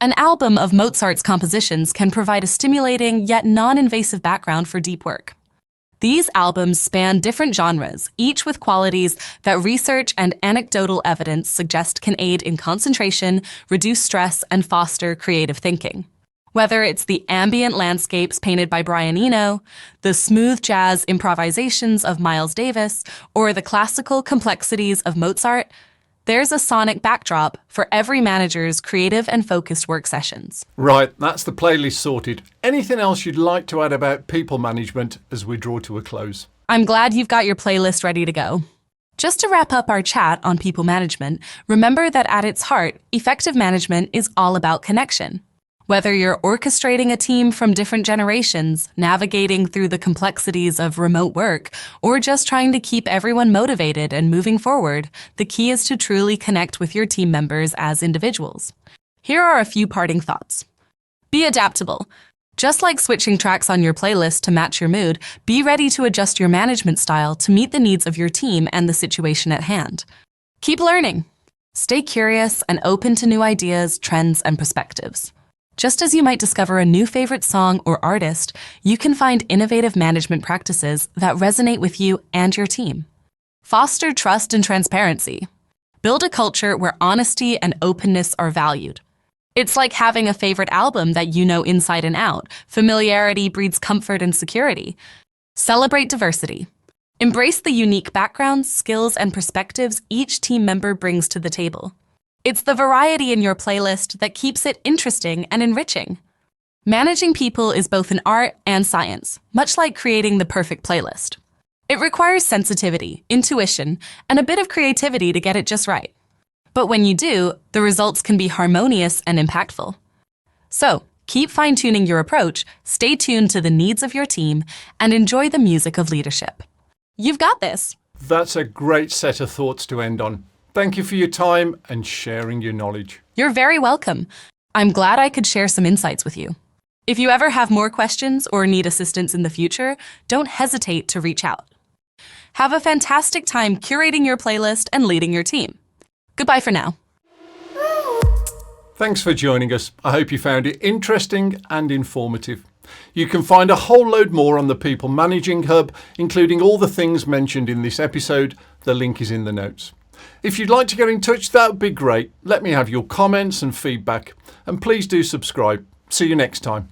An album of Mozart's compositions can provide a stimulating yet non-invasive background for deep work. These albums span different genres, each with qualities that research and anecdotal evidence suggest can aid in concentration, reduce stress, and foster creative thinking. Whether it's the ambient landscapes painted by Brian Eno, the smooth jazz improvisations of Miles Davis, or the classical complexities of Mozart, there's a sonic backdrop for every manager's creative and focused work sessions. Right, that's the playlist sorted. Anything else you'd like to add about people management as we draw to a close? I'm glad you've got your playlist ready to go. Just to wrap up our chat on people management, remember that at its heart, effective management is all about connection. Whether you're orchestrating a team from different generations, navigating through the complexities of remote work, or just trying to keep everyone motivated and moving forward, the key is to truly connect with your team members as individuals. Here are a few parting thoughts. Be adaptable. Just like switching tracks on your playlist to match your mood, be ready to adjust your management style to meet the needs of your team and the situation at hand. Keep learning. Stay curious and open to new ideas, trends, and perspectives. Just as you might discover a new favorite song or artist, you can find innovative management practices that resonate with you and your team. Foster trust and transparency. Build a culture where honesty and openness are valued. It's like having a favorite album that you know inside and out. Familiarity breeds comfort and security. Celebrate diversity. Embrace the unique backgrounds, skills, and perspectives each team member brings to the table. It's the variety in your playlist that keeps it interesting and enriching. Managing people is both an art and science, much like creating the perfect playlist. It requires sensitivity, intuition, and a bit of creativity to get it just right. But when you do, the results can be harmonious and impactful. So, keep fine-tuning your approach, stay tuned to the needs of your team, and enjoy the music of leadership. You've got this. That's a great set of thoughts to end on. Thank you for your time and sharing your knowledge. You're very welcome. I'm glad I could share some insights with you. If you ever have more questions or need assistance in the future, don't hesitate to reach out. Have a fantastic time curating your playlist and leading your team. Goodbye for now. Thanks for joining us. I hope you found it interesting and informative. You can find a whole load more on the People Managing Hub, including all the things mentioned in this episode. The link is in the notes. If you'd like to get in touch, that would be great. Let me have your comments and feedback. And please do subscribe. See you next time.